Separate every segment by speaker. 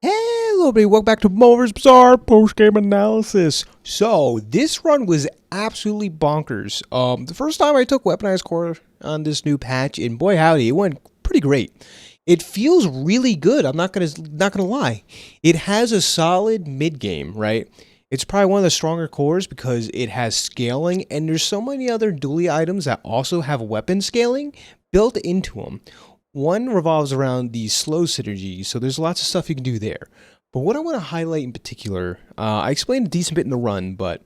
Speaker 1: Hello, everybody. Welcome back to MoMoVs Bazaar post-game analysis. So, this run was absolutely bonkers. The first time I took Weaponized Core on this new patch, and boy howdy, it went pretty great. It feels really good. I'm not gonna lie. It has a solid mid game, right? It's probably one of the stronger cores because it has scaling, and there's so many other dually items that also have weapon scaling built into them. One revolves around the slow synergy, so there's lots of stuff you can do there. But what I want to highlight in particular, I explained a decent bit in the run, but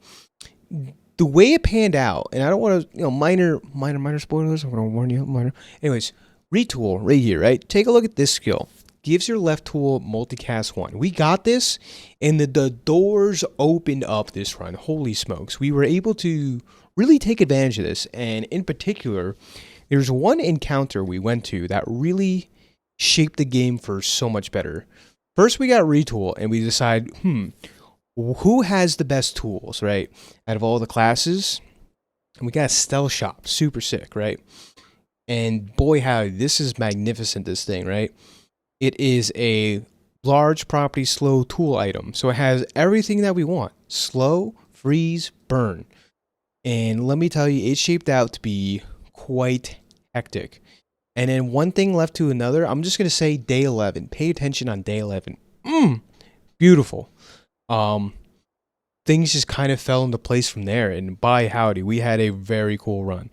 Speaker 1: the way it panned out, and I don't want to, minor spoilers. I'm going to warn you, minor. Anyways, retool right here, right? Take a look at this skill. Gives your left tool multicast 1. We got this, and the doors opened up this run. Holy smokes. We were able to really take advantage of this, and in particular, there's one encounter we went to that really shaped the game for so much better. First, we got retool, and we decide, who has the best tools, right? Out of all the classes, and we got a stealth shop, super sick, right? And boy, howdy, this is magnificent, this thing, right? It is a large property slow tool item, so it has everything that we want. Slow, freeze, burn. And let me tell you, it shaped out to be quite hectic. And then one thing left to another, I'm just going to say day 11. Pay attention on day 11. Beautiful. Things just kind of fell into place from there. And by howdy, we had a very cool run.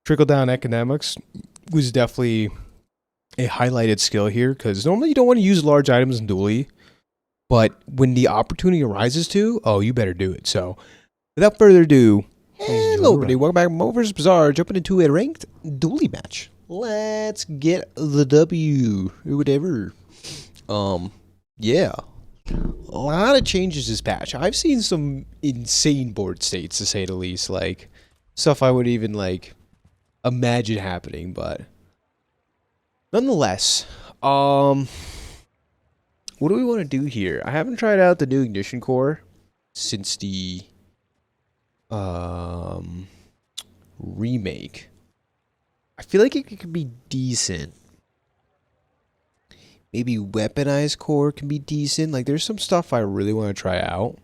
Speaker 1: Trickle down economics was definitely a highlighted skill here, because normally you don't want to use large items in dually, but when the opportunity arises to, oh, you better do it. So without further ado, hello everybody, welcome back to MoMoVs Bazaar, jumping into a ranked dually match. Let's get the W, or whatever. Yeah. A lot of changes this patch. I've seen some insane board states, to say the least, like stuff I would even like imagine happening, but nonetheless, what do we want to do here? I haven't tried out the new Ignition Core since the remake. I feel like it could be decent. Maybe Weaponized Core can be decent. Like, there's some stuff I really want to try out.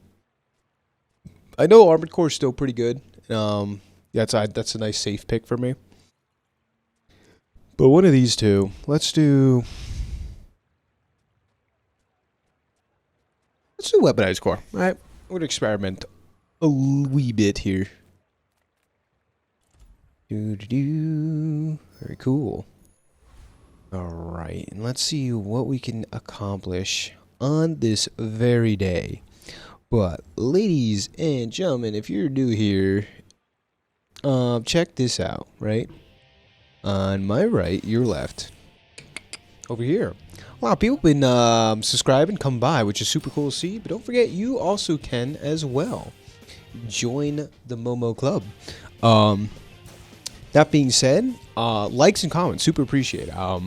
Speaker 1: I know Armored Core is still pretty good. That's a nice safe pick for me. But one of these two, let's do Weaponized Core. All right, we're gonna experiment a wee bit here. Very cool. All right, and let's see what we can accomplish on this very day. But ladies and gentlemen, if you're new here, check this out, right? On my right, your left, over here. A lot of people have been subscribing, come by, which is super cool to see. But don't forget, you also can as well join the Momo Club. That being said, likes and comments, super appreciate it. I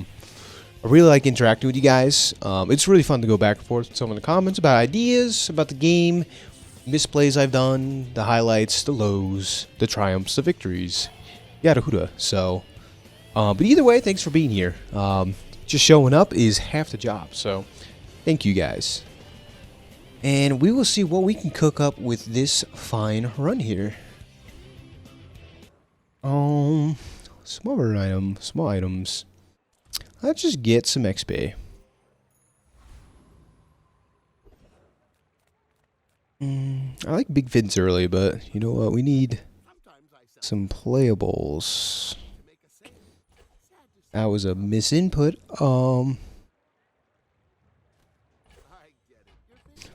Speaker 1: really like interacting with you guys. It's really fun to go back and forth with some of the comments about ideas, about the game, misplays I've done, the highlights, the lows, the triumphs, the victories, yada huda. So, but either way, thanks for being here. Just showing up is half the job, so thank you guys. And we will see what we can cook up with this fine run here. Small items. Let's just get some XP. I like big fins early, but you know what? We need some playables. That was a misinput.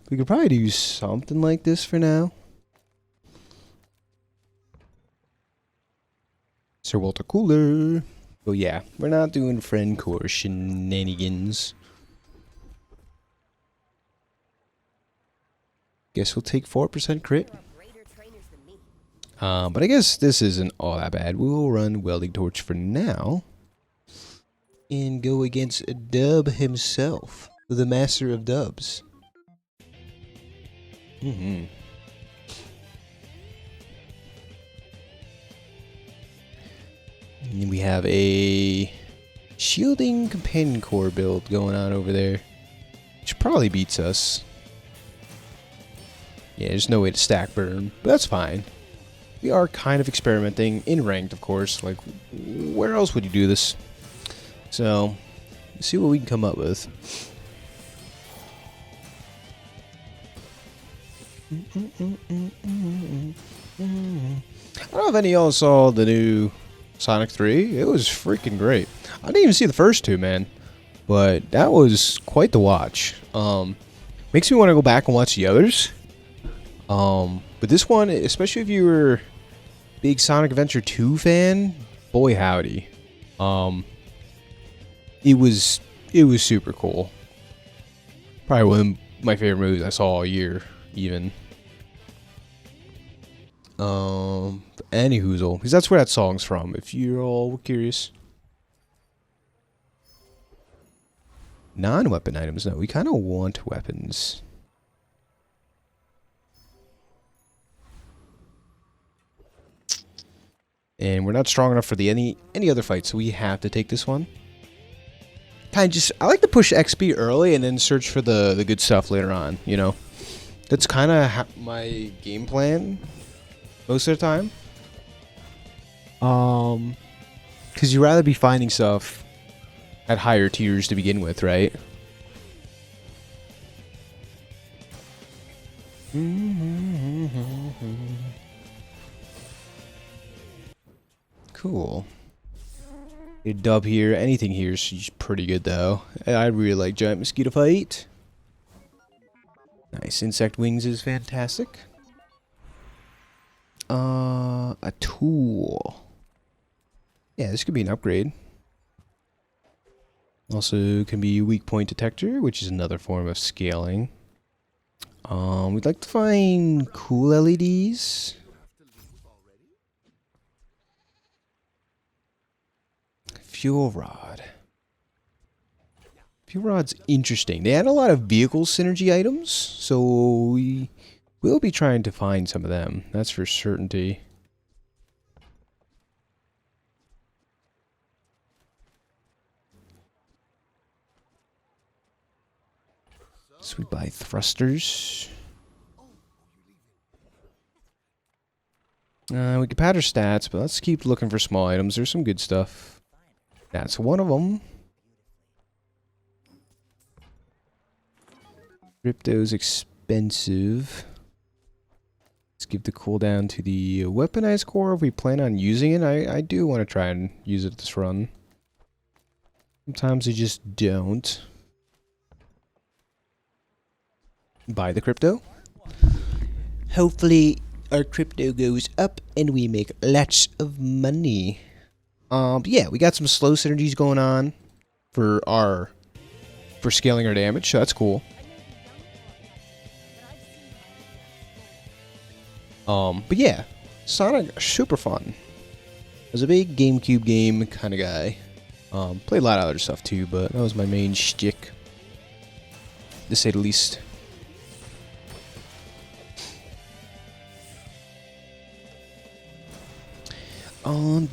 Speaker 1: We could probably do something like this for now. Sir Walter Cooler. Oh yeah, we're not doing friend core shenanigans. Guess we'll take 4% crit. But I guess this isn't all that bad. We'll run Welding Torch for now. And go against Dub himself, the master of dubs. And we have a shielding companion core build going on over there. which probably beats us. Yeah, there's no way to stack burn, but that's fine. We are kind of experimenting in ranked, of course. Like, where else would you do this? So, let's see what we can come up with. I don't know if any of y'all saw the new Sonic 3. It was freaking great. I didn't even see the first two, man. But that was quite the watch. Makes me want to go back and watch the others. But this one, especially if you were a big Sonic Adventure 2 fan, boy howdy. It was super cool. Probably one of my favorite movies I saw all year, even. Anyhoozle, because that's where that song's from, if you're all curious. Non-weapon items, no, we kind of want weapons. And we're not strong enough for the any other fight, so we have to take this one. Kind of just, I like to push XP early and then search for the good stuff later on, you know. That's kind of my game plan most of the time. Because you'd rather be finding stuff at higher tiers to begin with, right? Cool. A dub here. Anything here is pretty good, though. I really like Giant Mosquito Fight. Nice. Insect Wings is fantastic. A tool. Yeah, this could be an upgrade. Also can be weak point detector, which is another form of scaling. We'd like to find cool LEDs. Fuel rod. Fuel rod's interesting. They had a lot of vehicle synergy items, so we will be trying to find some of them. That's for certainty. So we buy thrusters. We can pad our stats, but let's keep looking for small items. There's some good stuff. That's one of them. Crypto's expensive. Let's give the cooldown to the weaponized core if we plan on using it. I do want to try and use it this run. Sometimes I just don't. Buy the crypto. Hopefully our crypto goes up and we make lots of money. But yeah, we got some slow synergies going on for scaling our damage, so that's cool. But yeah, Sonic, super fun. I was a big GameCube game kind of guy. Played a lot of other stuff too, but that was my main shtick, to say the least.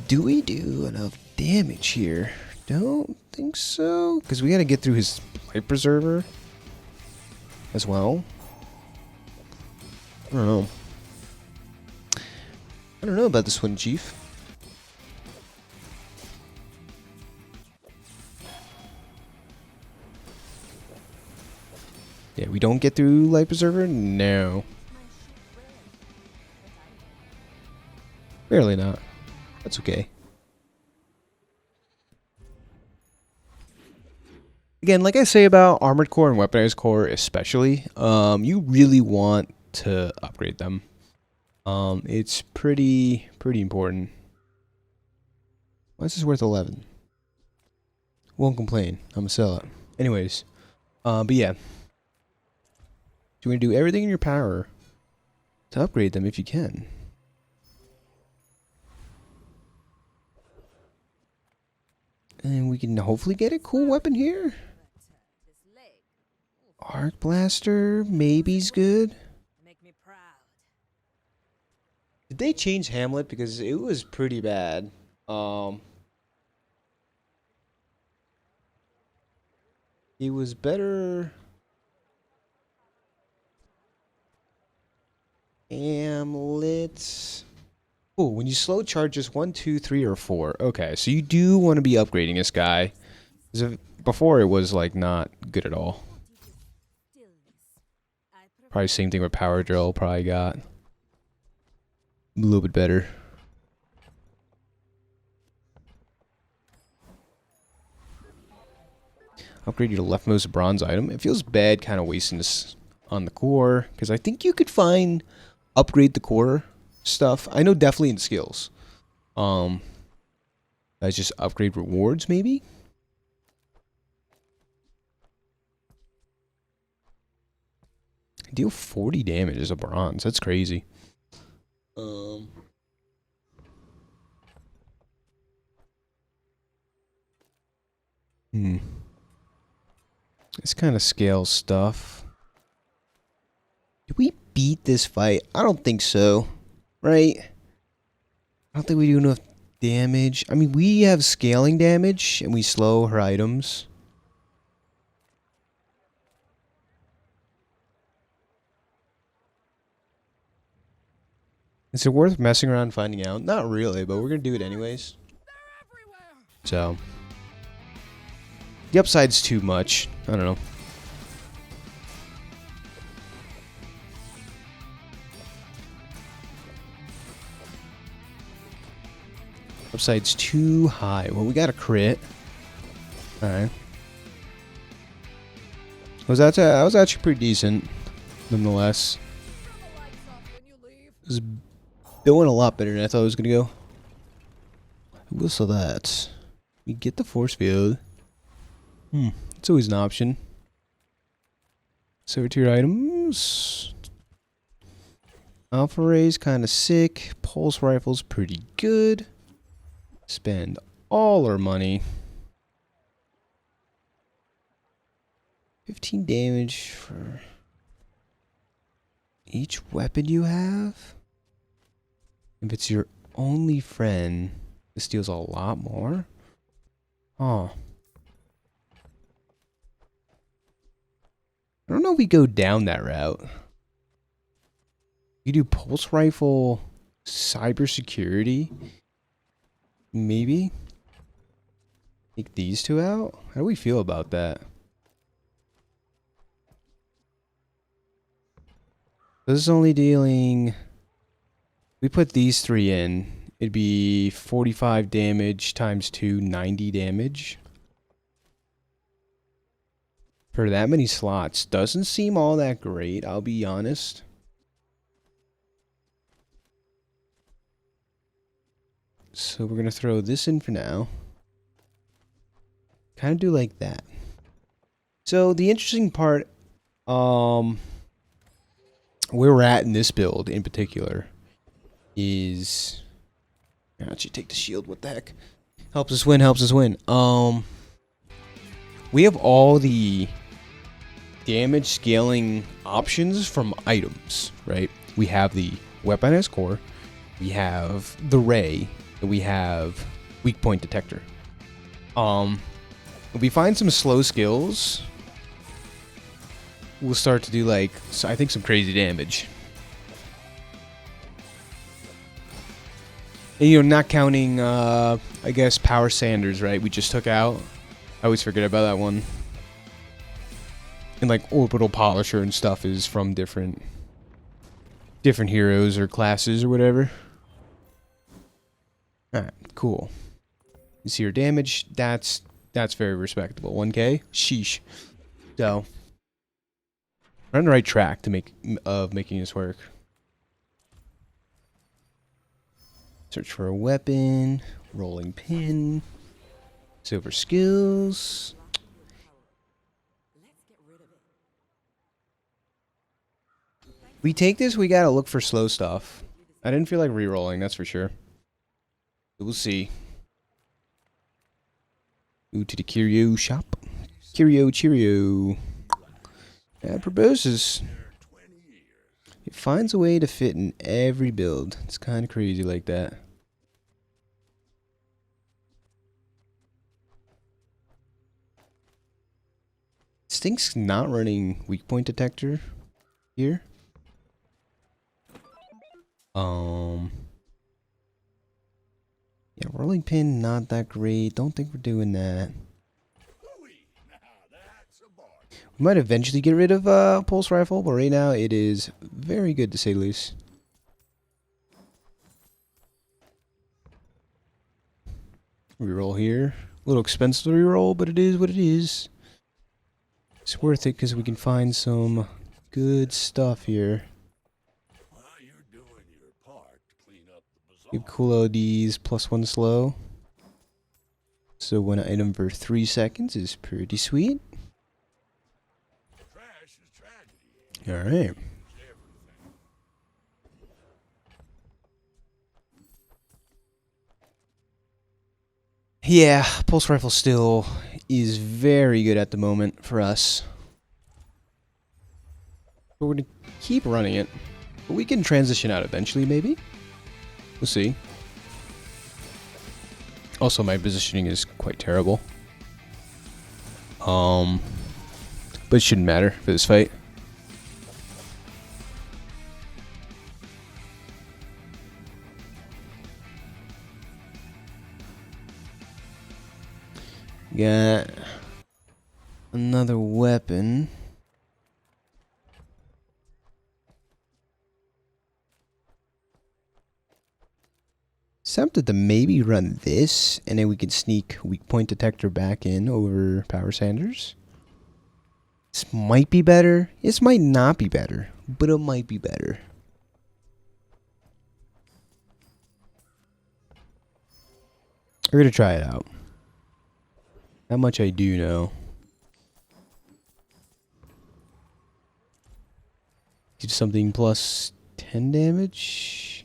Speaker 1: Do we do enough damage here? Don't think so, because we gotta get through his life preserver as well. I don't know. I don't know about this one, Chief. Yeah, we don't get through life preserver? No. Barely not. That's okay. Again, like I say about Armored Core and Weaponized Core especially, you really want to upgrade them. It's pretty important. Why is this worth 11? Won't complain. I'm gonna sell it. Anyways, but yeah. You want to do everything in your power to upgrade them if you can. And we can hopefully get a cool weapon here. Arc Blaster, maybe's good. Did they change Hamlet? Because it was pretty bad. It was better Amulets. Oh, when you slow charge just 1, 2, 3, or 4. Okay, so you do want to be upgrading this guy. Before it was like not good at all. Probably same thing with power drill. Probably got a little bit better. Upgrade your leftmost bronze item. It feels bad kind of wasting this on the core, because I think you could find upgrade the core stuff. I know definitely in skills. That's just upgrade rewards maybe? Deal 40 damage as a bronze. That's crazy. This kind of scale stuff. Did we beat this fight? I don't think so. Right? I don't think we do enough damage. I mean, we have scaling damage, and we slow her items. Is it worth messing around finding out? Not really, but we're going to do it anyways. So. The upside's too much. I don't know. Upside's too high. Well, we got a crit. Alright. That was actually pretty decent, nonetheless. It was going a lot better than I thought it was going to go. I will say that. We get the force field. It's always an option. Silver tier items. Alpha Ray's kind of sick. Pulse Rifle's pretty good. Spend all our money. 15 damage for each weapon you have. If it's your only friend, this deals a lot more. Oh. I don't know if we go down that route. You do pulse rifle, cybersecurity, maybe. Take these two out. How do we feel about that? This is only dealing. We put these three in. It'd be 45 damage times 2, 90 damage. For that many slots, doesn't seem all that great, I'll be honest. So we're gonna throw this in for now. Kind of do like that. So the interesting part, where we're at in this build in particular, is actually take the shield. What the heck? Helps us win. Helps us win. We have all the damage scaling options from items, right? We have the weaponized core, we have the ray, and we have weak point detector. If we find some slow skills, we'll start to do like, I think, some crazy damage. And, you know, not counting, I guess, power sanders, right? We just took out. I always forget about that one. And like orbital polisher and stuff is from different heroes or classes or whatever. Alright, cool. You see your damage, that's very respectable. 1k? Sheesh. So we're on the right track to making this work. Search for a weapon, rolling pin, silver skills. We take this, we gotta look for slow stuff. I didn't feel like re-rolling, that's for sure. We'll see. Ooh, to the curio shop. Curio cheerio. It proposes. It finds a way to fit in every build. It's kind of crazy like that. Stink's not running weak point detector here. Um, yeah, rolling pin, not that great. Don't think we're doing that. We might eventually get rid of pulse rifle, but right now it is very good to say the least. Reroll here. A little expensive to reroll, but it is what it is. It's worth it because we can find some good stuff here. Give cool LDs +1 slow. So one item for 3 seconds is pretty sweet. Alright. Yeah, pulse rifle still is very good at the moment for us. But we're going to keep running it. But we can transition out eventually, maybe. We'll see. Also, my positioning is quite terrible. But it shouldn't matter for this fight. Got another weapon. Tempted to maybe run this, and then we could sneak weak point detector back in over Power Sanders. This might be better. This might not be better, but it might be better. We're gonna try it out. How much I do know. Do something plus 10 damage.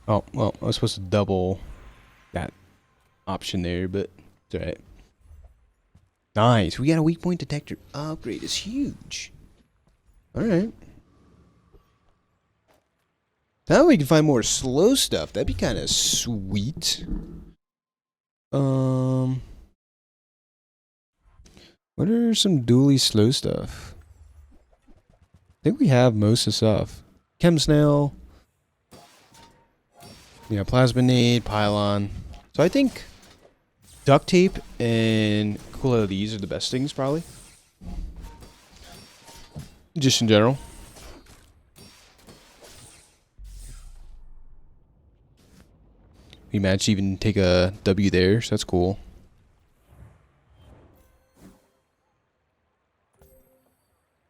Speaker 1: Oh, well, I was supposed to double that option there, but it's alright. Nice. We got a weak point detector upgrade. It's huge. Alright. Now we can find more slow stuff. That'd be kind of sweet. What are some dually slow stuff? I think we have most of the stuff. Chem snail. Yeah, plasma nade, pylon. So I think duct tape and cool LEDs are the best things, probably. Just in general. We managed to even take a W there, so that's cool.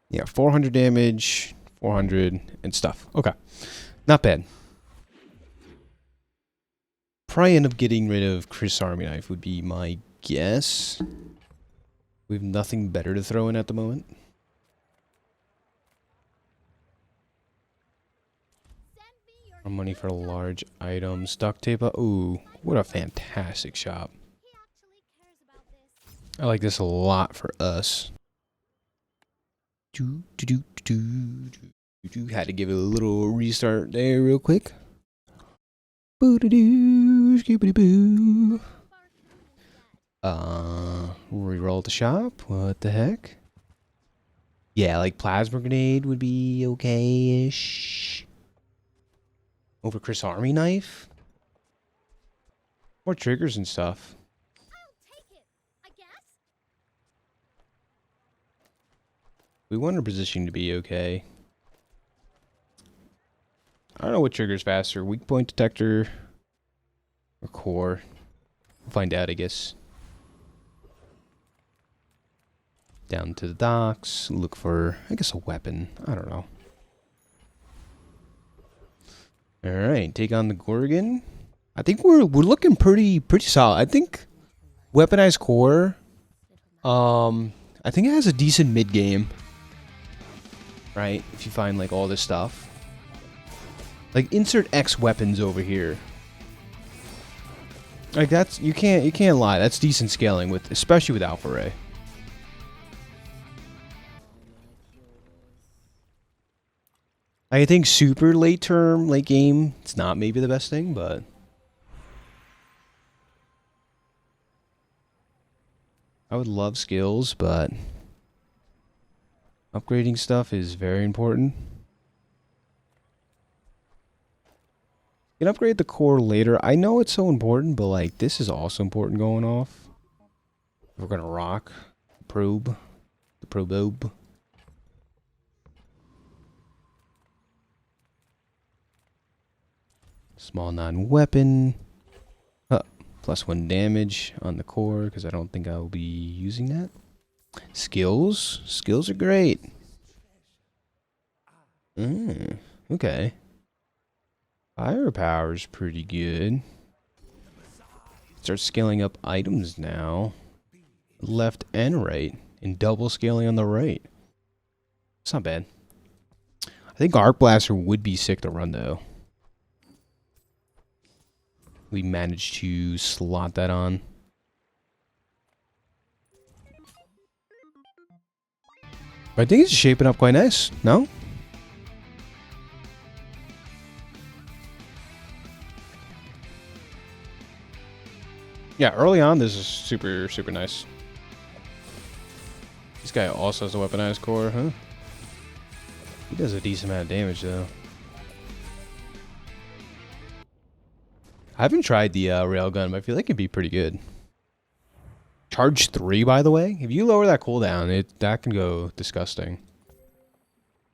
Speaker 1: Yeah, 400 damage, 400 and stuff. Okay. Not bad. Probably end up getting rid of Chris Army Knife would be my guess. We have nothing better to throw in at the moment. Our money for large items. Duct tape. Ooh, what a fantastic shop. I like this a lot for us. Had to give it a little restart there real quick. Boo-doo-doo, reroll the shop. What the heck? Yeah, like plasma grenade would be okay-ish. Over Chris Army Knife? More triggers and stuff. We want our positioning to be okay. I don't know what triggers faster. Weak point detector or core. We'll find out, I guess. Down to the docks. Look for, I guess, a weapon. I don't know. Alright, take on the Gorgon. I think we're looking pretty solid. I think weaponized core. I think it has a decent mid game. Right? If you find like all this stuff. Like insert X weapons over here. Like that's you can't lie. That's decent scaling with especially with Alpha Ray. I think super late term, late game, it's not maybe the best thing, but I would love skills, but Upgrading stuff is very important. You can upgrade the core later. I know it's so important, but like this is also important going off. We're gonna rock the probe. The probe. Small non-weapon. +1 damage on the core, because I don't think I will be using that. Skills. Skills are great. Okay. Firepower's pretty good. Start scaling up items now. Left and right. And double scaling on the right. It's not bad. I think Arc Blaster would be sick to run, though. We managed to slot that on. But I think it's shaping up quite nice, no? Yeah, early on this is super nice. This guy also has a weaponized core, huh? He does a decent amount of damage, though. I haven't tried the railgun, but I feel like it'd be pretty good. Charge 3, by the way. If you lower that cooldown, that can go disgusting.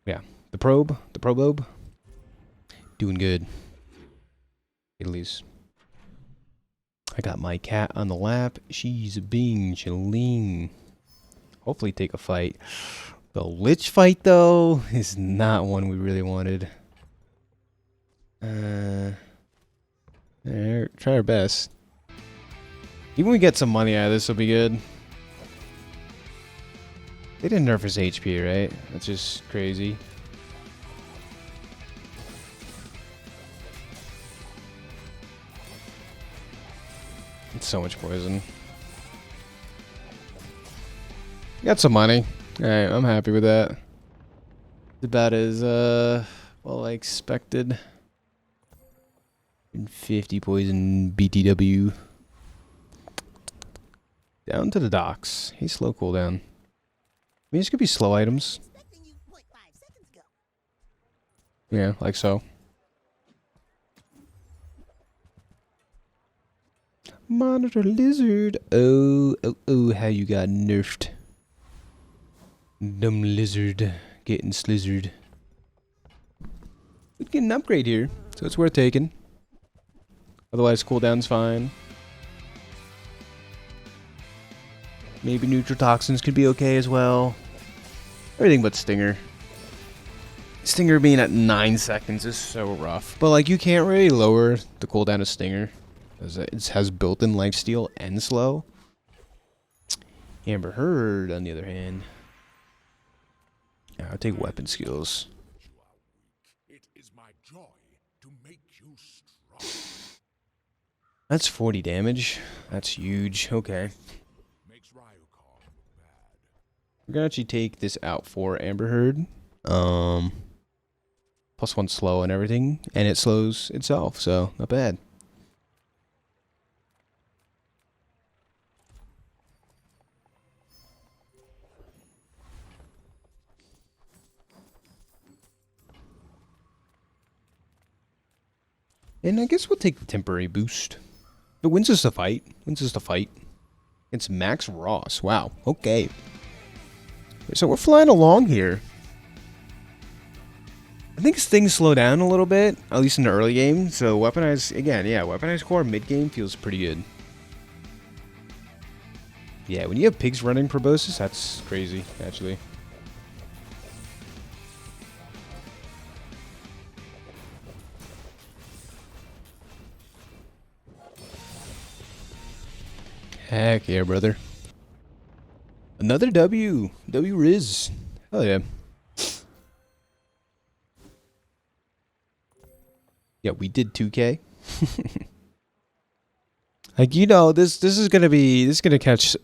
Speaker 1: Yeah, the probe doing good. At least. I got my cat on the lap. She's being chilling. Hopefully take a fight. The Lich fight, though, is not one we really wanted. Try our best. Even we get some money out of this, will be good. They didn't nerf his HP, right? That's just crazy. It's so much poison. Got some money. Alright, I'm happy with that. It's about as, well, I expected. 50 poison BTW. Down to the docks. Hey, slow cooldown. I mean, these could be slow items. Yeah, like so. Monitor lizard. Oh, how you got nerfed. Dumb lizard. Getting slizzard. We get an upgrade here, so it's worth taking. Otherwise, cooldown's fine. Maybe neurotoxins could be okay as well. Everything but Stinger. Stinger being at 9 seconds is so rough. But like, you can't really lower the cooldown of Stinger, as it has built-in lifesteal and slow. Amber Heard, on the other hand. Yeah, I'll take weapon skills. That's 40 damage. That's huge. Okay. We're gonna actually take this out for Amber Heard. +1 slow and everything, and it slows itself, so not bad. And I guess we'll take the temporary boost. It wins us the fight. It's Max Ross. Wow. Okay. So we're flying along here. I think things slow down a little bit, at least in the early game. So weaponized, again, yeah, weaponized core mid-game feels pretty good. Yeah, when you have pigs running proboscis, that's crazy, actually. Heck yeah, brother. Another W. W Riz. Hell yeah. Yeah, we did 2K. Like, you know, this is gonna catch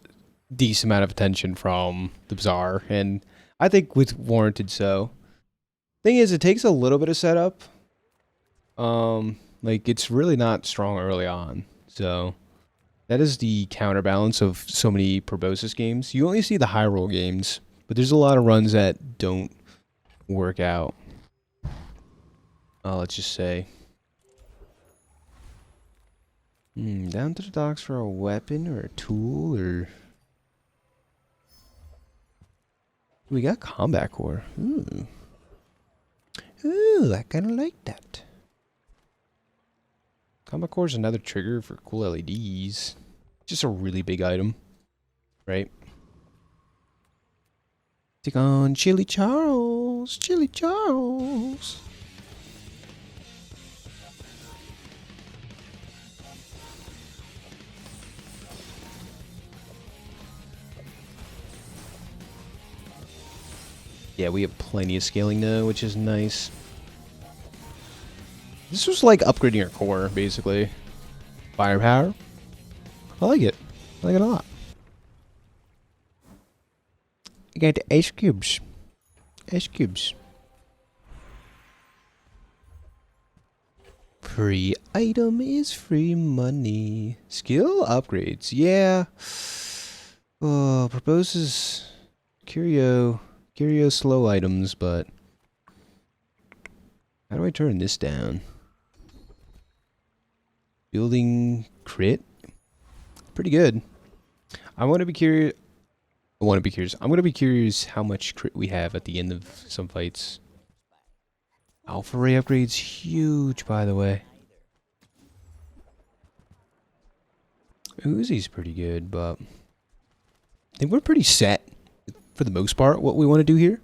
Speaker 1: decent amount of attention from the Bazaar, and I think with warranted so. Thing is, it takes a little bit of setup. Like, it's really not strong early on, so that is the counterbalance of so many proboscis games. You only see the high roll games, But there's a lot of runs that don't work out. Let's just say. Down to the docks for a weapon or a tool or... We got combat core. Ooh. Ooh, I kind of like that. Combat core is another trigger for cool LEDs. Just a really big item, right? Take on Chili Charles. Chili Charles. Yeah, we have plenty of scaling now, which is nice. This was like upgrading our core, basically. Firepower. I like it. I like it a lot. I got the ice cubes. Ice cubes. Free item is free money. Skill upgrades. Yeah. Oh, proposes curio slow items, but how do I turn this down? Building crit? Pretty good. I want to be curious. I'm going to be curious how much crit we have at the end of some fights. Alpha ray upgrade's huge, by the way. Uzi's pretty good, but I think we're pretty set for the most part what we want to do here.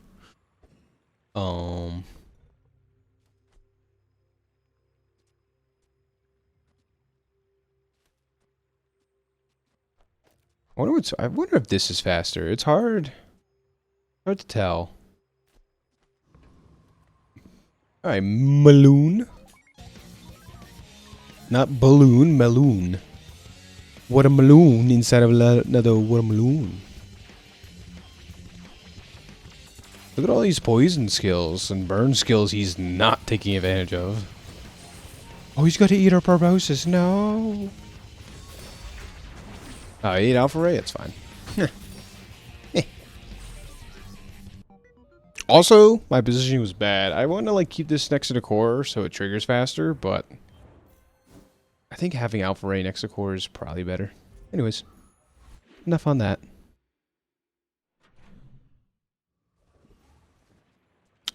Speaker 1: I wonder if this is faster. It's hard to tell. All right, Maloon. Not balloon, Maloon. Watermelon inside of another watermelon. Look at all these poison skills and burn skills he's not taking advantage of. Oh, he's got to eat our Barbosa's. No. Oh, I ate Alpha Ray? It's fine. Also, my positioning was bad. I want to like keep this next to the core so it triggers faster, but I think having Alpha Ray next to core is probably better. Anyways, enough on that.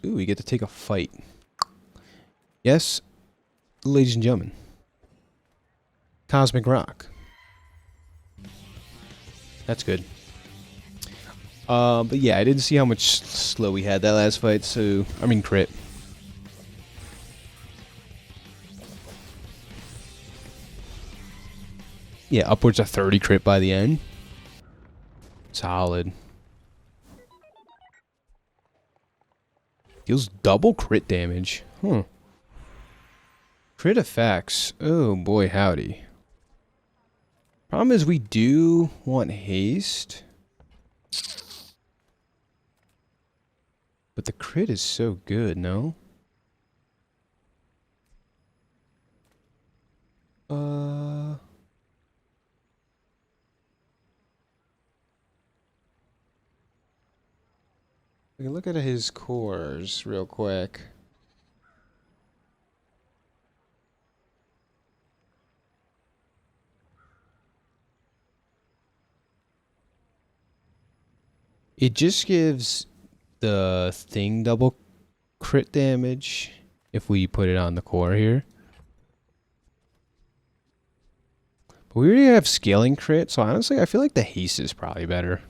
Speaker 1: Ooh, we get to take a fight. Yes, ladies and gentlemen. Cosmic Rock. That's good. But yeah, I didn't see how much slow we had that last fight, so... I mean, crit. Yeah, upwards of 30 crit by the end. Solid. Deals double crit damage. Huh. Crit effects. Oh boy, howdy. Problem is we do want haste. But the crit is so good, no? We can look at his cores real quick. It just gives the thing double crit damage if we put it on the core here. But we already have scaling crit, so honestly I feel like the haste is probably better.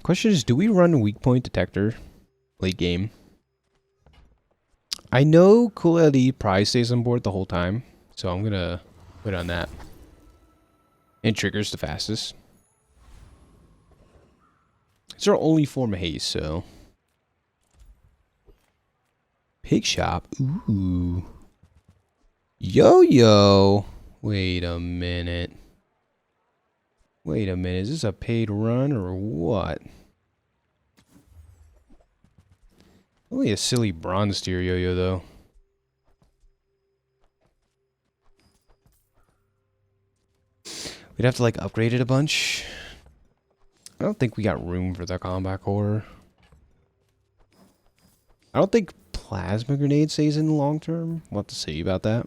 Speaker 1: Question is, do we run weak point detector late game? I know Cool LED probably stays on board the whole time, so I'm gonna put it on that. And triggers the fastest. It's our only form of haste, so. Pig shop. Ooh. Yo-yo. Wait a minute. Wait a minute. Is this a paid run or what? Only a silly bronze tier yo-yo, though. We'd have to, like, upgrade it a bunch. I don't think we got room for the combat core. I don't think plasma grenade stays in the long term. We'll have to see about that.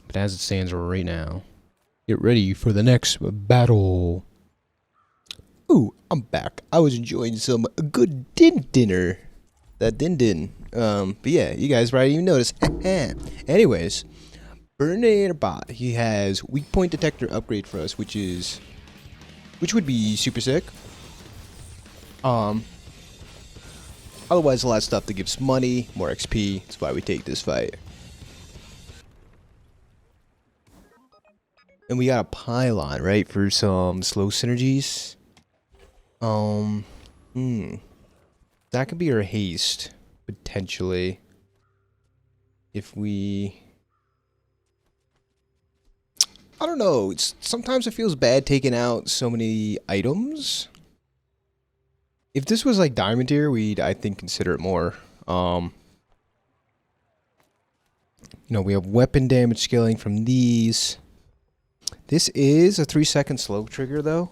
Speaker 1: But as it stands right now, get ready for the next battle. Ooh, I'm back. I was enjoying some good dinner. That din. But yeah, you guys probably even noticed. Anyways, Burnator Bot. He has weak point detector upgrade for us, which would be super sick. Otherwise, a lot of stuff that gives money, more XP. That's why we take this fight. And we got a pylon, right, for some slow synergies. That could be our haste, potentially. If we... I don't know. Sometimes it feels bad taking out so many items. If this was like diamond tier, we'd, I think, consider it more. You know, we have weapon damage scaling from these. This is a 3-second slow trigger, though.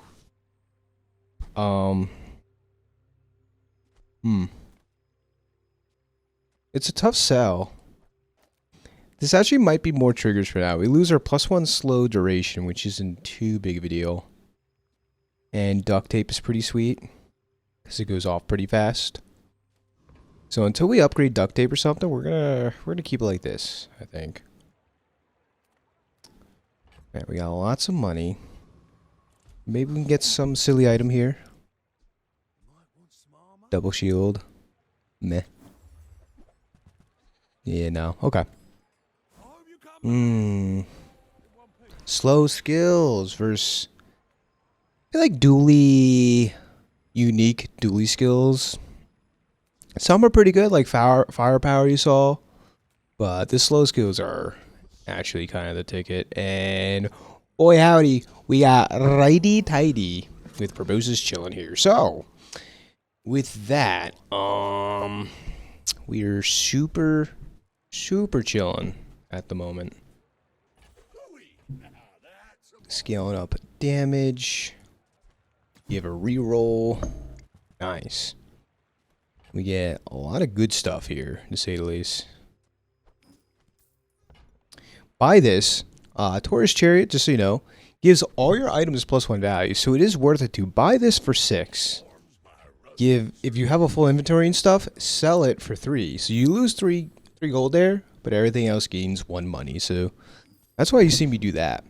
Speaker 1: It's a tough sell. This actually might be more triggers for now. We lose our +1 slow duration, which isn't too big of a deal. And duct tape is pretty sweet, because it goes off pretty fast. So until we upgrade duct tape or something, we're gonna keep it like this, I think. Alright, we got lots of money. Maybe we can get some silly item here. Double shield. Meh. Yeah, no. Okay. Slow skills versus... I feel like dually... unique dually skills. Some are pretty good, like firepower you saw. But the slow skills are actually kind of the ticket. And boy howdy, we got righty tighty with Proboscis chilling here. So with that, we are super chilling at the moment. Scaling up damage. You have a reroll. Nice. We get a lot of good stuff here, to say the least. Buy this. Taurus Chariot, just so you know, gives all your items +1 value, so it is worth it to buy this for 6. If you have a full inventory and stuff, sell it for 3. So you lose 3 gold there, but everything else gains 1 money. So that's why you see me do that.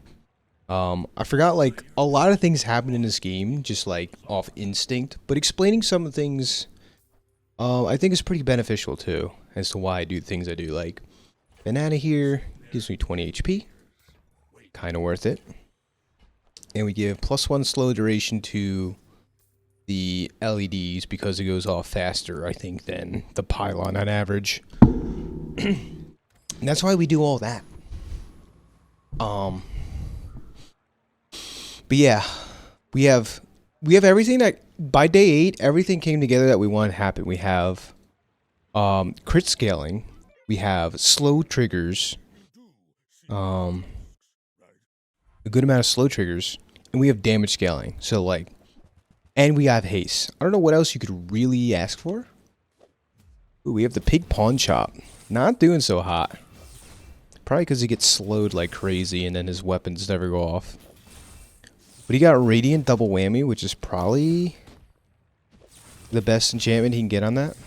Speaker 1: I forgot, like, a lot of things happen in this game, just like off instinct, but explaining some of the things, I think is pretty beneficial too, as to why I do the things I do. Like, banana here gives me 20 HP, kind of worth it. And we give +1 slow duration to the LEDs because it goes off faster, I think, than the pylon on average. And that's why we do all that. But yeah, we have everything that by day 8, everything came together that we wanted to happen. We have crit scaling, we have slow triggers, a good amount of slow triggers, and we have damage scaling. So like, and we have haste. I don't know what else you could really ask for. Ooh, we have the pig pawn shop. Not doing so hot. Probably because he gets slowed like crazy and then his weapons never go off. But he got Radiant Double Whammy, which is probably the best enchantment he can get on that.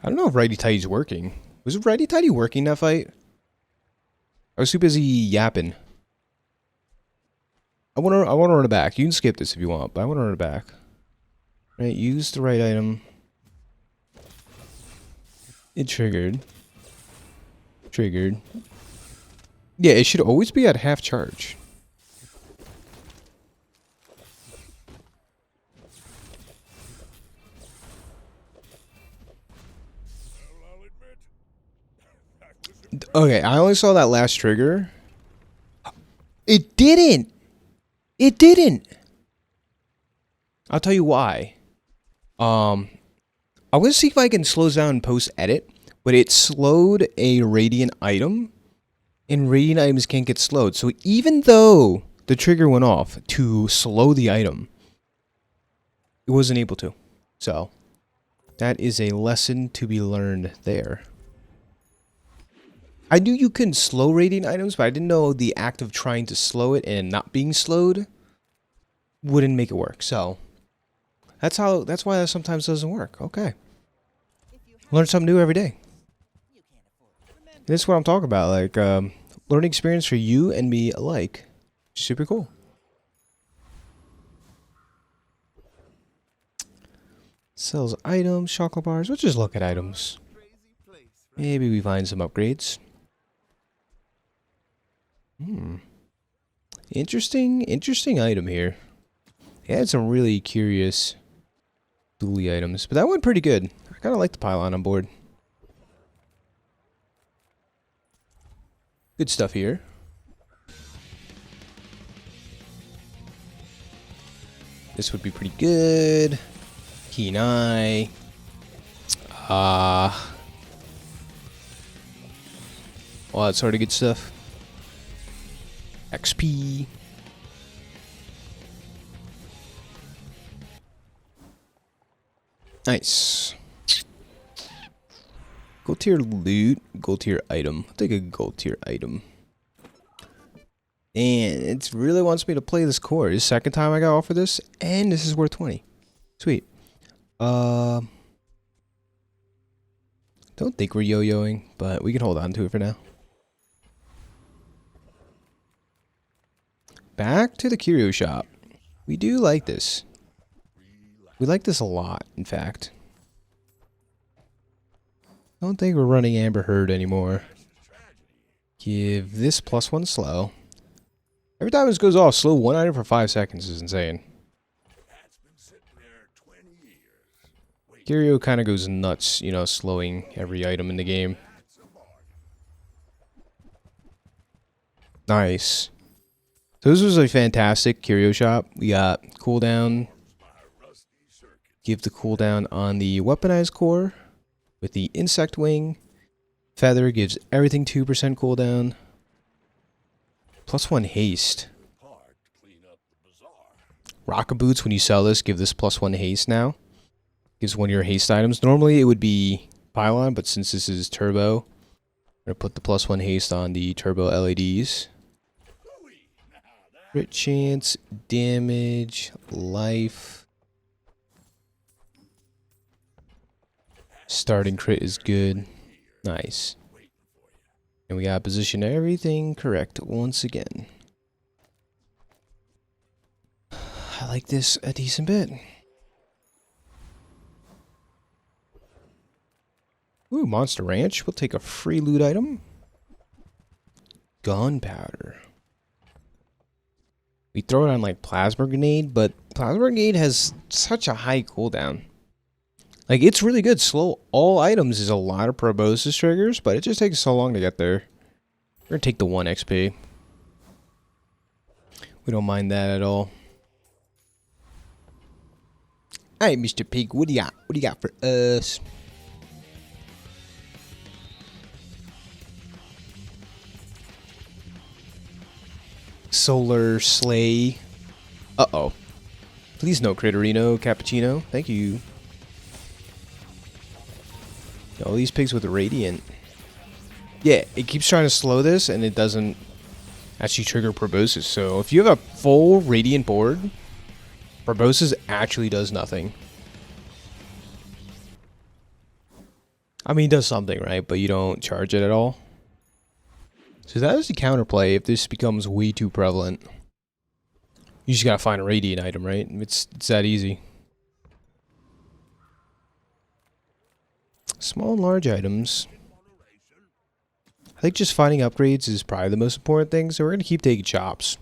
Speaker 1: I don't know if Righty Tighty's working. Was Righty Tighty working that fight? I was too busy yapping. I want to run it back. You can skip this if you want, but I want to run it back. Right, use the right item. It triggered. Yeah, it should always be at half charge. Okay, I only saw that last trigger. It didn't! It didn't! I'll tell you why. I'm gonna see if I can slow down and post edit, but it slowed a radiant item, and radiant items can't get slowed. So even though the trigger went off to slow the item, it wasn't able to. So that is a lesson to be learned there. I knew you couldn't slow radiant items, but I didn't know the act of trying to slow it and not being slowed wouldn't make it work. So that's why that sometimes doesn't work. Okay. Learn something new every day. This is what I'm talking about, like learning experience for you and me alike. Super cool. Sells items, chocolate bars. Let's just look at items. Maybe we find some upgrades. Interesting item here. It had some really curious dually items, but that went pretty good. I kind of like the pylon on board. Good stuff here. This would be pretty good. Keen eye. All that sort of good stuff. XP. Nice. Gold tier loot, gold tier item. I'll take a gold tier item. And it really wants me to play this core. This is the second time I got offered this, and this is worth 20. Sweet. Don't think we're yo-yoing, but we can hold on to it for now. Back to the curio shop. We do like this. We like this a lot, in fact. Don't think we're running Amber Herd anymore. Give this +1 slow. Every time this goes off, slow one item for 5 seconds is insane. Curio kind of goes nuts, you know, slowing every item in the game. Nice. So this was a fantastic curio shop. We got cooldown. Give the cooldown on the weaponized core with the insect wing. Feather gives everything 2% cooldown. +1 haste. Rocket boots, when you sell this, give this +1 haste now. Gives one of your haste items. Normally it would be pylon, but since this is turbo, I'm going to put the +1 haste on the turbo LEDs. Crit chance, damage, life. Starting crit is good. Nice. And we got position everything correct once again. I like this a decent bit. Ooh, Monster Ranch. We'll take a free loot item. Gunpowder. We throw it on like Plasma Grenade, but Plasma Grenade has such a high cooldown. Like, it's really good. Slow all items is a lot of proboscis triggers, but it just takes so long to get there. We're gonna take the 1 XP. We don't mind that at all. Alright, Mr. Pig, what do you got? What do you got for us? Solar Slay. Uh-oh. Please no Critterino, Cappuccino. Thank you. All these pigs with Radiant. Yeah, it keeps trying to slow this, and it doesn't actually trigger Proboscis. So if you have a full Radiant board, Proboscis actually does nothing. I mean, it does something, right? But you don't charge it at all. So that is the counterplay if this becomes way too prevalent. You just gotta find a Radiant item, right? It's that easy. Small and large items. I think just finding upgrades is probably the most important thing, so we're going to keep taking chops.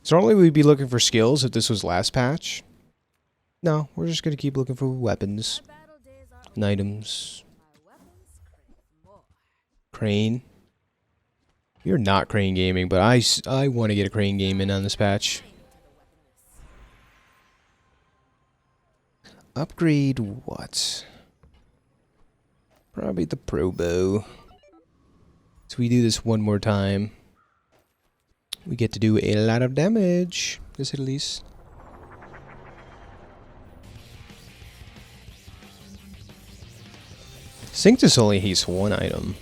Speaker 1: So normally we'd be looking for skills if this was last patch. No, we're just going to keep looking for weapons and items. Crane. You're not Crane Gaming, but I want to get a Crane Game in on this patch. Upgrade what? Probably the pro bow. So we do this one more time. We get to do a lot of damage. This at least. Synctus only hates one item.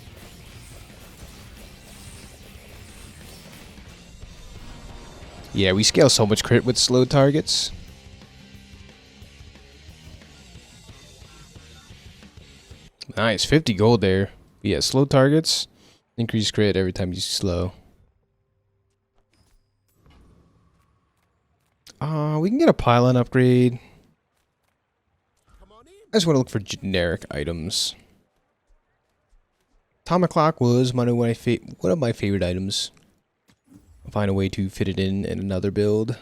Speaker 1: Yeah, we scale so much crit with slow targets. Nice, 50 gold there. Yeah, slow targets, increase crit every time you slow. We can get a pylon upgrade. I just want to look for generic items. Atomic clock was one of my favorite items. I'll find a way to fit it in another build.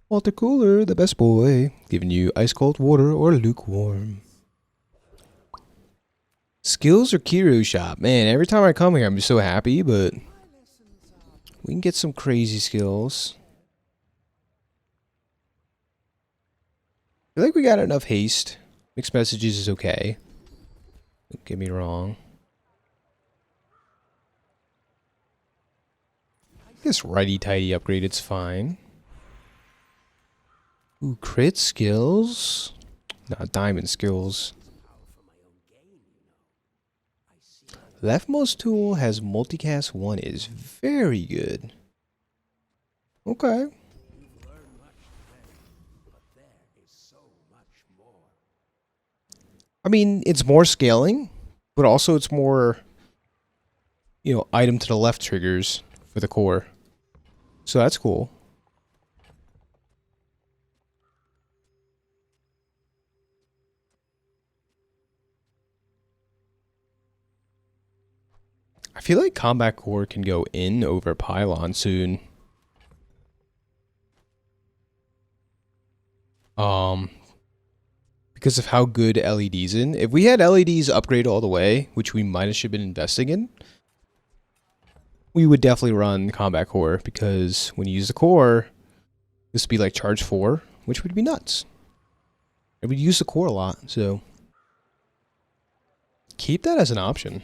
Speaker 1: Water cooler, the best boy, giving you ice cold water or lukewarm. Skills or Kiro shop, man. Every time I come here, I'm just so happy. But we can get some crazy skills. I feel like we got enough haste. Mixed messages is okay. Don't get me wrong. This righty tighty upgrade, it's fine. Ooh, crit skills. Not diamond skills. Leftmost tool has multicast 1 is very good. Okay. I mean, it's more scaling, but also it's more, item to the left triggers for the core. So that's cool. I feel like combat core can go in over pylon soon. Because of how good LEDs in. If we had LEDs upgrade all the way, which we might have should been investing in, we would definitely run combat core, because when you use the core, this would be like charge 4, which would be nuts. And we'd use the core a lot, so keep that as an option.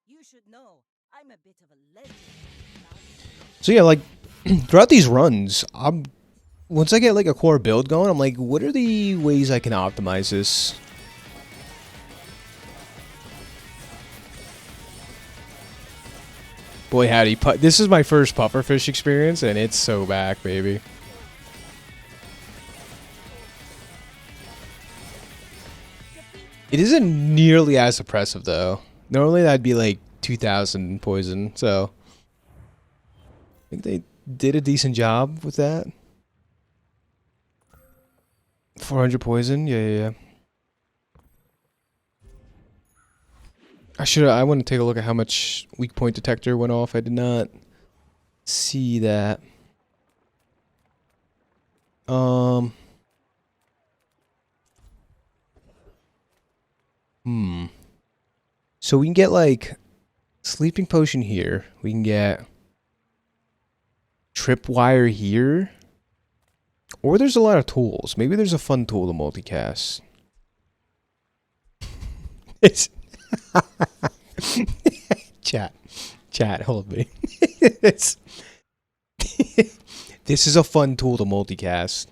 Speaker 2: You should know, I'm a bit of a legend.
Speaker 1: So yeah, like throughout these runs, once I get like a core build going, I'm like, what are the ways I can optimize this? Boy howdy, this is my first pufferfish experience, and it's so back, baby. It isn't nearly as oppressive though. Normally that'd be like 2,000 poison, so I think they did a decent job with that. 400 poison, yeah. I want to take a look at how much weak point detector went off. I did not see that. So we can get like sleeping potion here. We can get tripwire here. Or there's a lot of tools. Maybe there's a fun tool to multicast. It's chat, hold me. This is a fun tool to multicast.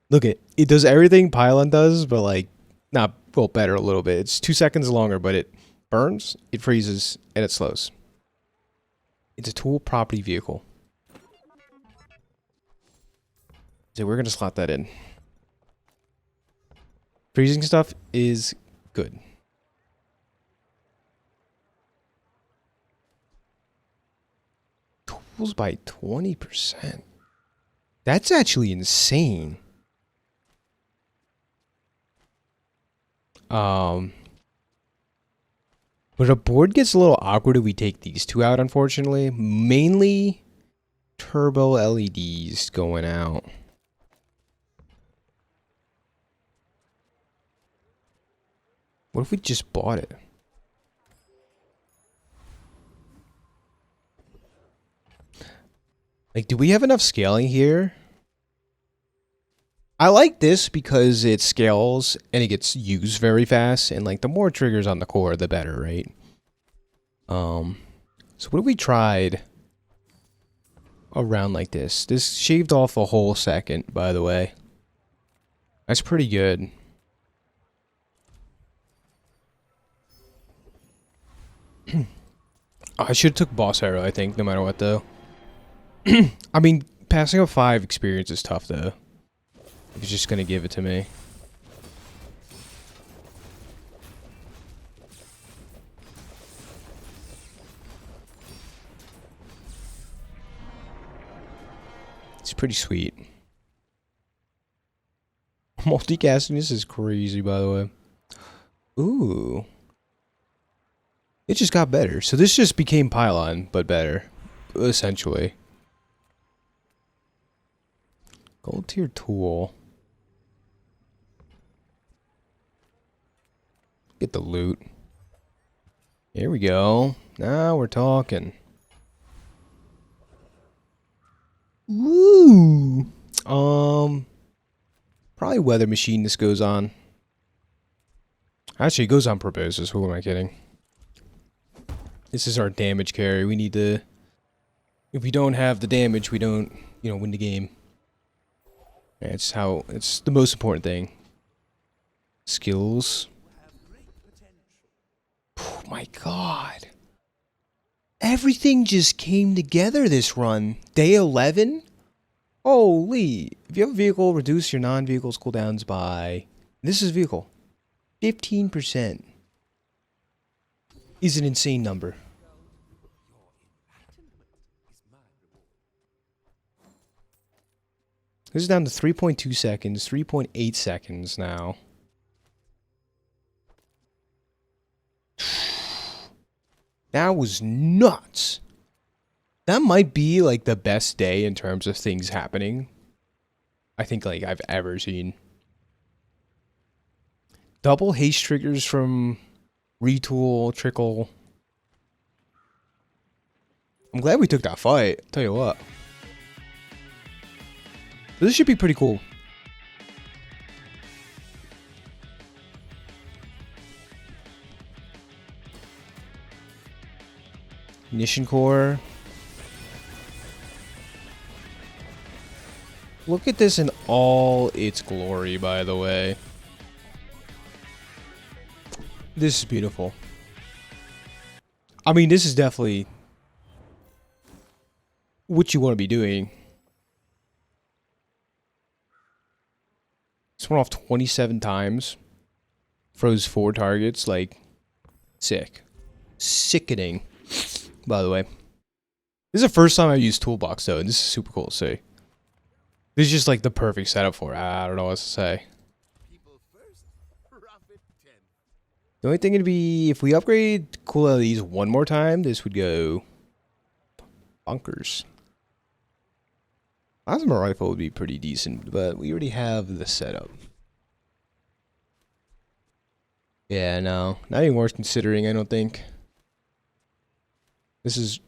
Speaker 1: Look, it does everything Pylon does, but like not well better a little bit. It's 2 seconds longer, but it burns, it freezes, and it slows. It's a tool property vehicle. So we're gonna slot that in. Freezing stuff is good. Tools by 20%. That's actually insane. But a board gets a little awkward if we take these two out, unfortunately. Mainly turbo LEDs going out. What if we just bought it? Like, do we have enough scaling here? I like this because it scales and it gets used very fast, and like the more triggers on the core, the better, right? So what if we tried a round like this? This shaved off a whole second, by the way. That's pretty good. I should have took boss arrow, I think, no matter what, though. I mean, passing a 5 experience is tough, though. If it's just gonna give it to me. It's pretty sweet. Multicasting this is crazy, by the way. Ooh. It just got better. So this just became Pylon, but better. Essentially. Gold tier tool. Get the loot. Here we go. Now we're talking. Woo! Probably weather machine this goes on. Actually, it goes on Proboscis. Who am I kidding? This is our damage carry. We need to... If we don't have the damage, we don't, win the game. It's how... It's the most important thing. Skills. Oh my god. Everything just came together this run. Day 11? Holy. If you have a vehicle, reduce your non-vehicle's cooldowns by... This is vehicle. 15%. Is an insane number. This is down to 3.2 seconds, 3.8 seconds now. That was nuts. That might be like the best day in terms of things happening. I think like I've ever seen. Double haste triggers from Retool, Trickle. I'm glad we took that fight. Tell you what. This should be pretty cool. Ignition core. Look at this in all its glory, by the way. This is beautiful. I mean, this is definitely what you want to be doing. This went off 27 times. Froze 4 targets. Like, sick. Sickening, by the way. This is the first time I used Toolbox, though, and this is super cool to see. This is just like the perfect setup for it. I don't know what to say. The only thing would be if we upgrade cool LEDs one more time, this would go bonkers. Plasma rifle would be pretty decent, but we already have the setup. Yeah, no, not even worth considering, I don't think. This is,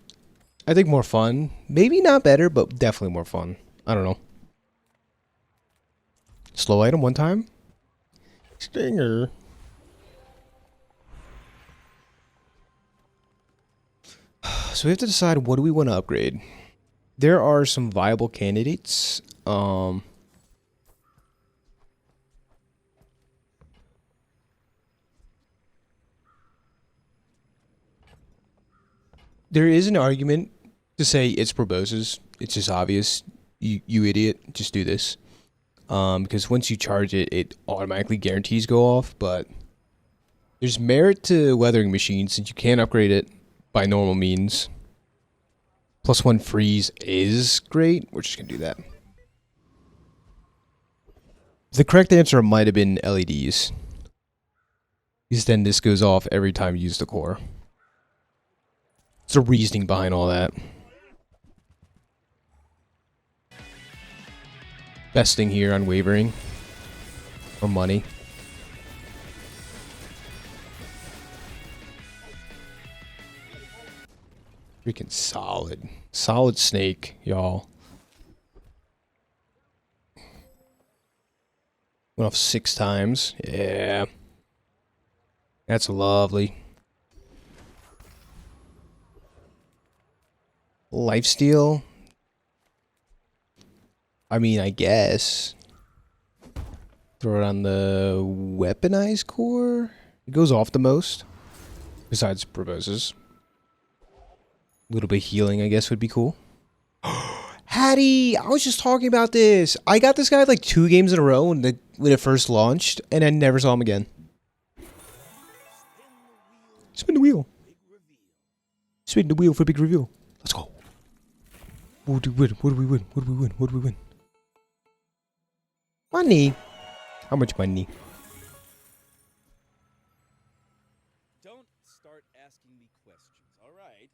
Speaker 1: I think, more fun. Maybe not better, but definitely more fun. I don't know. Slow item one time. Stinger. So we have to decide what do we want to upgrade. There are some viable candidates. There is an argument to say it's Proboscis. It's just obvious. You idiot. Just do this. Because once you charge it, it automatically guarantees go off. But there's merit to weathering machines since you can't upgrade it by normal means. +1 freeze is great. We're just going to do that. The correct answer might have been LEDs. Because then this goes off every time you use the core. It's the reasoning behind all that. Best thing here, unwavering. Or money. Freaking solid. Solid snake, y'all. Went off 6 times. Yeah. That's lovely. Lifesteal? I mean, I guess. Throw it on the weaponized core. It goes off the most. Besides Proboscis. A little bit of healing, I guess, would be cool. Hattie! I was just talking about this. I got this guy like 2 games in a row when it first launched, and I never saw him again. Spin the wheel. Spin the wheel for a big reveal. Let's go. What do we win? What do we win? What do we win? What do we win? Money. How much money?
Speaker 3: Don't start asking me questions, all right?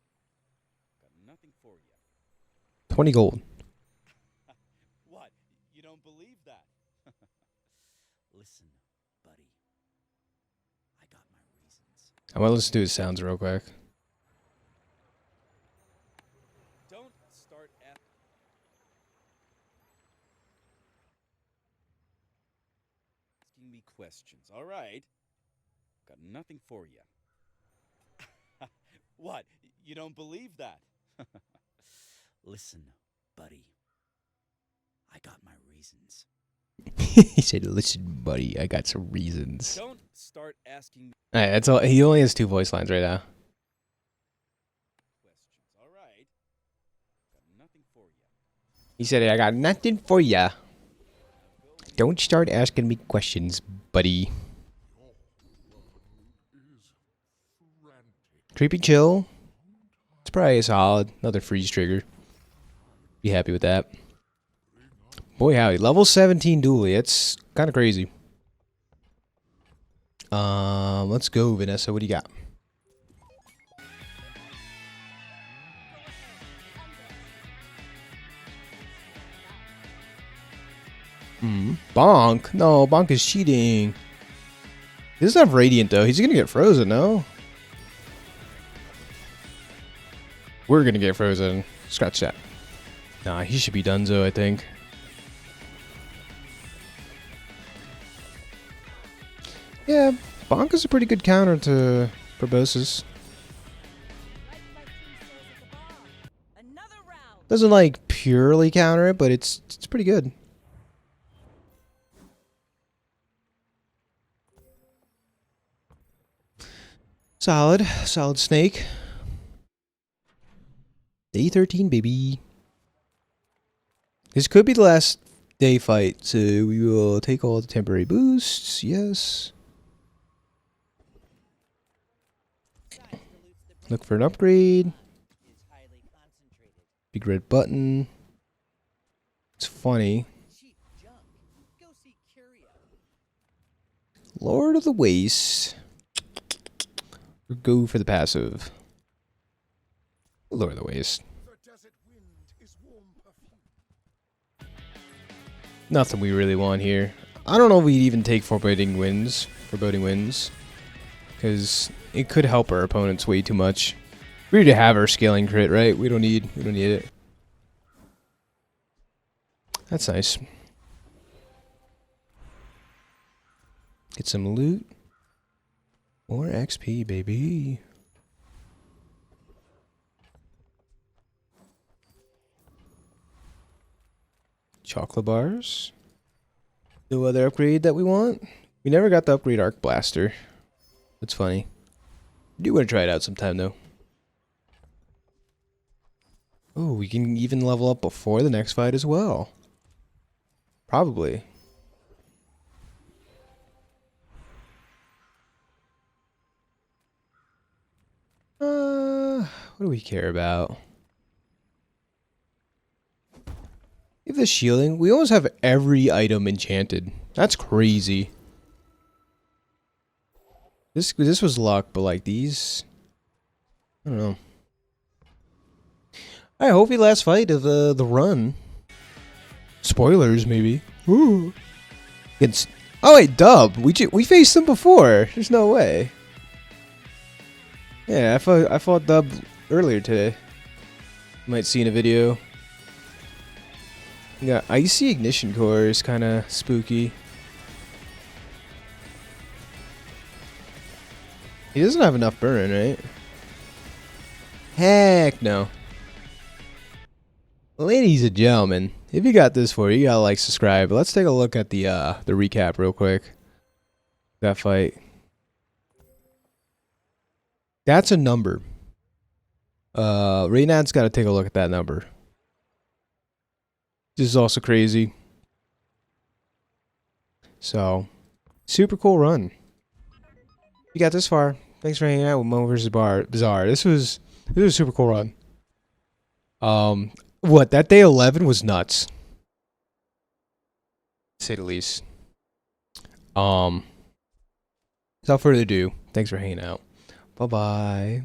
Speaker 3: Got nothing for you.
Speaker 1: 20 gold.
Speaker 3: What? You don't believe that? Listen, buddy. I got my reasons.
Speaker 1: I want to listen to his sounds real quick.
Speaker 3: Don't start asking me questions, all right? Got nothing for you. What? You don't believe that? Listen, buddy. I got my reasons.
Speaker 1: He said, "Listen, buddy, I got some reasons."
Speaker 3: Don't start asking me
Speaker 1: Alright, that's all. He only has 2 voice lines right now.
Speaker 3: questions, all right? Got nothing for you.
Speaker 1: He said, "I got nothing for ya. Don't start asking me questions, buddy." Creepy chill. It's probably a solid. Another freeze trigger. Be happy with that. Boy howdy, level 17 dually. It's kind of crazy. Let's go, Vanessa. What do you got? Bonk. No, Bonk is cheating. He doesn't have Radiant, though. He's gonna get frozen, no? We're gonna get frozen. Scratch that. Nah, he should be donezo, I think. Yeah, Bonk is a pretty good counter to Proboscis.
Speaker 2: Another round.
Speaker 1: Doesn't like purely counter it, but it's pretty good. Solid snake. Day 13, baby. This could be the last day fight, so we will take all the temporary boosts. Yes. Look for an upgrade. Big red button. It's funny. Lord of the Waste. We'll go for the passive. Lord of the Waste. Nothing we really want here. I don't know if we'd even take foreboding winds. Because it could help our opponents way too much. We already have our scaling crit, right? We don't need it. That's nice. Get some loot. More XP, baby. Chocolate bars. No other upgrade that we want. We never got the upgrade Arc Blaster. That's funny. I do want to try it out sometime, though. Oh, we can even level up before the next fight as well. Probably. What do we care about? Give the shielding. We almost have every item enchanted. That's crazy. This was luck, but like these, I don't know. Alright, hopefully last fight of the run. Spoilers, maybe. Ooh. Oh wait, Dub. We faced him before. There's no way. Yeah, I fought Dub earlier today. You might see in a video. Yeah, Icy Ignition Core is kind of spooky. He doesn't have enough burn, right? Heck no. Ladies and gentlemen, if you got this for you, you gotta like, subscribe. But let's take a look at the recap real quick. That fight. That's a number. Reynad's got to take a look at that number. This is also crazy. So, super cool run. You got this far. Thanks for hanging out with MoMoVs THe Bazaar. This was a super cool run. What, that day 11 was nuts, to say the least. Without further ado, thanks for hanging out. Bye bye.